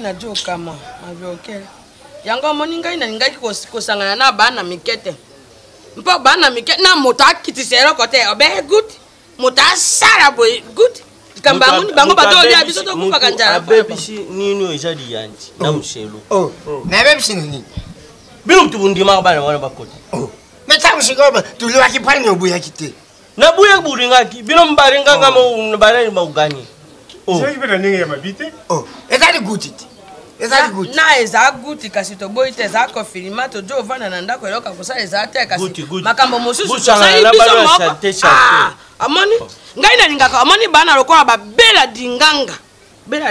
na jo kama mavyoke yango moni ngai na ngai kosangana na bana mikete mpo bana mikete na moto akitisero kote obe good moto asara boy good kamba moni bango bato ya biso to kufa kanjara abebisi nini ejadi yanti na mshelo na bebisi nini bilo tubundima bana wana bakota meta mshikoba tuliwa kipani obuya kite na buya buringaki bilo mbaringa kama mbare maugani c'est qui veut ninga mabite ezali gutiti ezali guti na eza guti kasi to boy te za ko filima to jo vana na ndako eloka kusa eza te kasi makambo mosusu sai biso moko amoni ngai na lingaka amoni bana lokola ba bela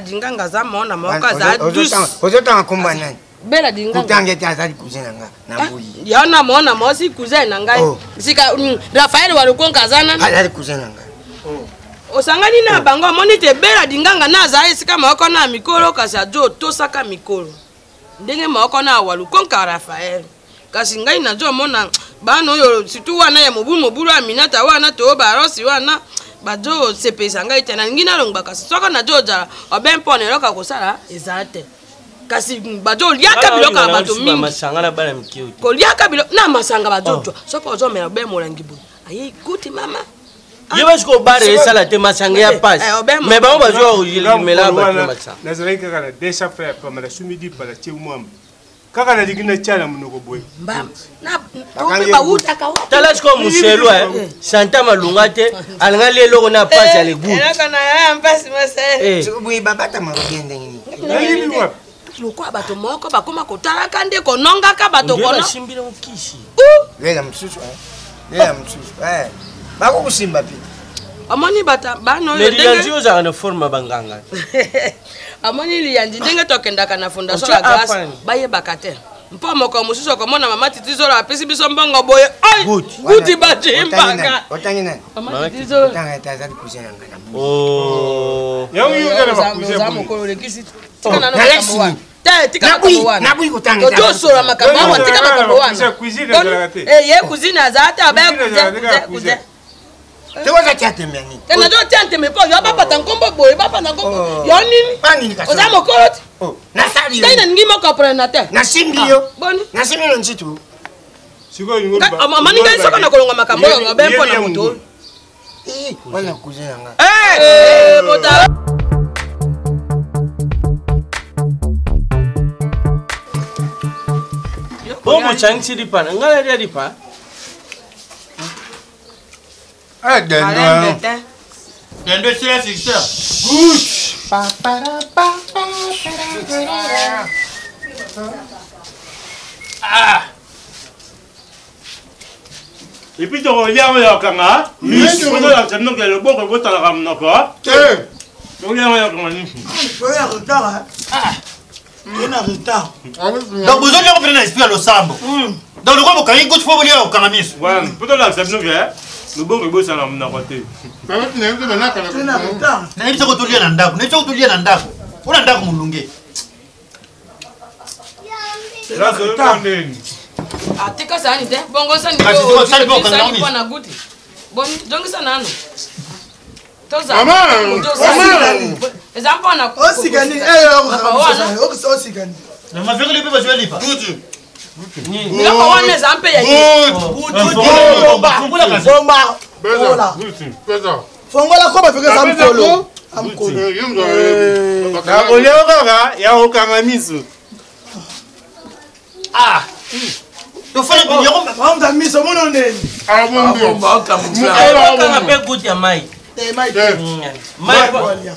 dinganga za mona moka za dus ozotanga komba nani bela dinganga kutangete azali kuzina nga na buyi yana mona mosi cousin na ngai sika Rafael walukonka zana azali kuzina nga osangani na bango amoni te bela dinganga na za esika moko na mikolo kasi ajo tosaka mikolo ndenge moko na walukonka Rafael kasi ngai na jo mona bana oyo situ wana ya mobulu aminata wana to barosi wana bajo sepesa ngai te na ngina longba kasi soko na joja obempone loka kosala ezate kasi bajo liaka biloka bato mingi masanga na bana mikio ko liaka biloko na masanga bajo soko ozo mela be molangi bu ayi kuti mama yeba siko bare esala te masanga ya passe mais bango bajo mela ba masanga nazali kaka na déjà fait comme la sumidi para tie mwamba kaka na digina chala munoko boy mbam na to ba utaka wa tala siko muselo santa malunga te alanga lelo na passe ale goût elaka na ya mpasi mase siko buyi babata mabende nini nani wa loko bato moko bakoma kotala kande kononga ka bato kono simbira ukisi lela msusu bako kusimba pi amoni bata bano le lianzi oza na forma banganga amoni lianzi ndenge tokendaka na fondation la grâce baye bakate mpo moko mususu komona mama titizo la pesi biso mbongo boye ai guti bajimbaka otangi nani mama titizo tanga tazali kuzina nga na yangu yona bakuze za mokolo lekisi tika na no tika makambo wana nabuyi kutanga tojo sura makambo wana tika makambo wana cuisine za te ye cuisine azata ba kuze tewaza chatembe nini tena jo tante me po yo bapata nkombo boye bapata nkombo yo nini pani nikasa oza mokolo na sali ngai na ngi moko aprena te na simbi yo boni na simbi no nchitu siko ngo amani ngai soko na kolonga makambo yo be mpo na moto wala kuzina nga bota bomo changi dipa ngala dia dipa dendo c'est sister good et puis donc il y a kanga miss on a tellement que le bon que tu la ramènes encore donc il y a kanga ni donc vous allez reprendre l'esprit à l'osambo donc le quoi quand il goûte faut venir au cannabis ouais peut-être la tellement que le bon que ça la ramène encore na hizo kutulia na ndako na hizo kutulia na ndako una ndako mulunge là c'est tandeni atika sani te bongo sani ko sani ko kana ko na guti bon donc ça nano toza mama example na osigani osigani na mafika lipi ba jweli pa good miloko wana example ya fongola ko bafika samkolo amkolo na oleo kaka ya okanga miso to fala bi yoko bamza miso mono neni abomba kanga pe guti ya mai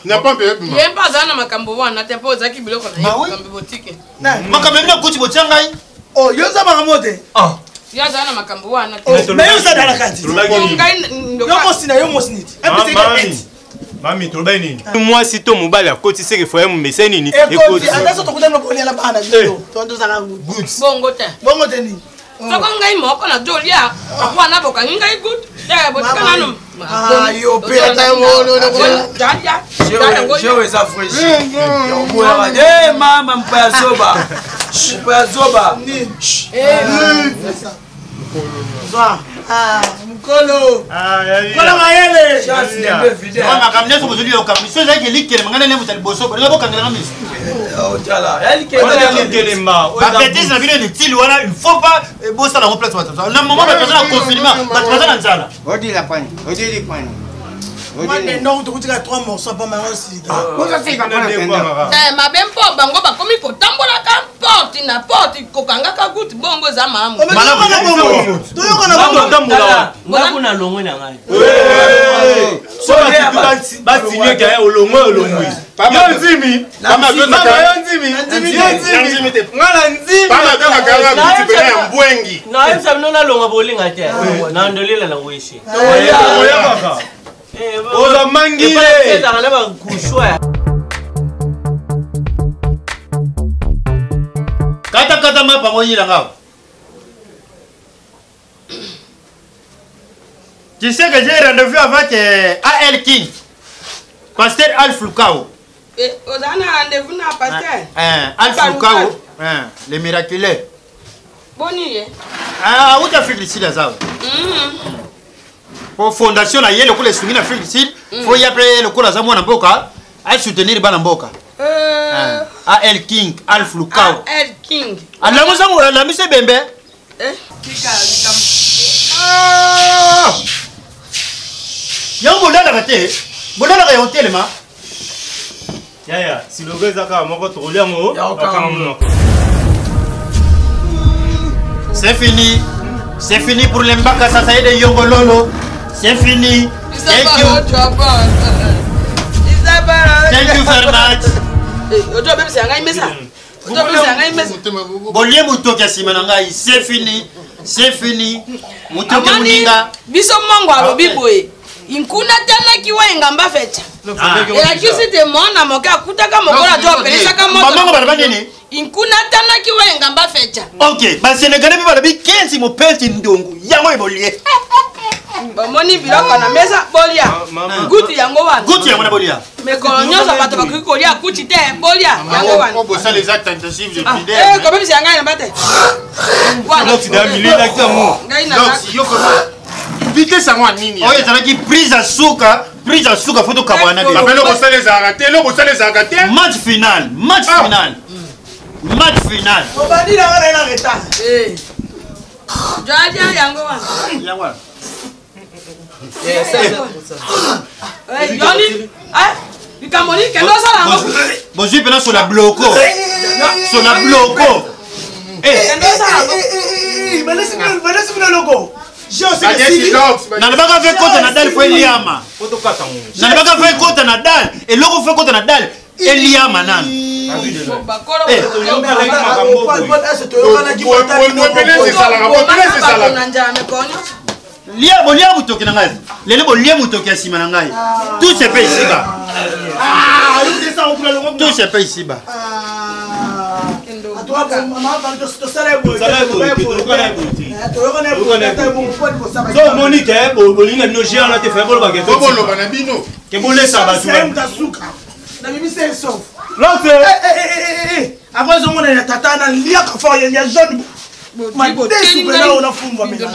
na pampe yemba zana makambo wana te po zaki biloko na makambo botike makambo mina guti botangai oh yoza bakamote ya zana makambo wana na yoza dala kati yoko sina yo mosiniti mami tolobai nini mwasi to mobali akoti seke foye mumese nini ekoti ataso tokutana boli ala bana biso tondo zaka good bongo te ni soko ngai moko na jolia akwana boka ngai good te botika nano yo peta ngono jaja je eza fresh yo boya mama mpaya zoba ni Kolo. Ah, yali. Kolo mayele. Mama kamne so bozuli yo kamne. So zaki likele mangana ne mutali boso. Bolo bokangela kamisi. Otala. Yali kelemba. Ba bêtise na bino ni tili wana il faut pas bosa la remplace watu. Na moment ba personne na confinement, ba personne na nzala. Odi la pani. Odi pani. Moi non tu kutika 3 morceaux pas marron si. Koza sika pana kenda. Ma ben po bango ba komi ko tambola ka porte na porte ko kanga ka gut bongo za mamu. Malamu na bongo. Tu yo kana bongo tambola. Ngakuna longwe na ngai. So ba signé ka olongwe. Papa nzimi. Mama nzimi. Nzimi te. Ngala nzimi. Papa kama kanga kuti bena mbwengi. Na yesa nona longa bolinga te. Na ndolela na weshi. Oya kaka. Oza mangile. Ezanga ba kushwa. Kata mapa ngonyila ngao. Tu sais que j'ai rendez-vous avec AL King. Pasteur Alf Lukao. Ozana rendez-vous na pasteur. Alf Lukao. Le miraculeux. Boni. Ah, où t'as fait ici là ça? Pour fondation la yele ko le sungi na Afrique du Sud, faut y appeler le ko la zamwa na mboka, à soutenir bana mboka. AL King, Alf Lukao. AL King. Ala mo sango la mise bembe. Kika Yango la kate. Bolala ka hotel ma. Ya, si le gars zaka moko to liango, c'est fini. C'est fini pour les mbaka ça y est de Yongo Lolo. C'est fini. Thank you. Thank you very much. Ojo bebe se ngai mesa. Ojo bebe se ngai mesa. Bolie mutoka simana ngai. C'est fini. C'est fini. Mutoka muninga. Biso mongo alobi boye. Inkuna tana kiwenga mba fecha. Ela kisi te mona moka kutaka mokola jo pelisa ka moto. Mamango bana nini? Inkuna tana kiwenga mba fecha. OK, ba Sénégalais bi bana bi 15 mo penti ndongo. Yango ebolie. Bamoni biloko na mesa bolia. Guti yango wana. Guti yango na bolia. Me kolonyoza bato bakikolia guti te bolia yango wana. On bosse les actes intensifs de fidèle. Ko bebe se ngai na bate. Voilà, tu dois miler la camo. Donc si yo Vite ça moi nini. Oh, ça qui prise à souka photo kabwana de. Appelle le bossa les arrêter, le bossa les arrêter. Match final. On va dire la retard. Jaja yango wana. Yango. Yoni, likamoni kendo sala ngo. Bonjour pena sur la bloco. Sur la bloco. Kendo sala ngo. Balesi logo. J'ai aussi na baka fait côté Nadal faut Eliama. Na baka fait côté Nadal et logo fait côté Nadal Eliama nan. Lia bolia mutoki na ngai. Lele bolia mutoki asima na ngai. Tout se paye ici bas. Tout se paye ici bas. So Monique, bolinga no gère na te fait bolo ba ke. Bolo bana bino. Ke bolé ça ba tu. Na mimi c'est sauf. Là c'est. Après on est tata na lia ka fa ya jaune. Ma déçu bena on a fumba mena.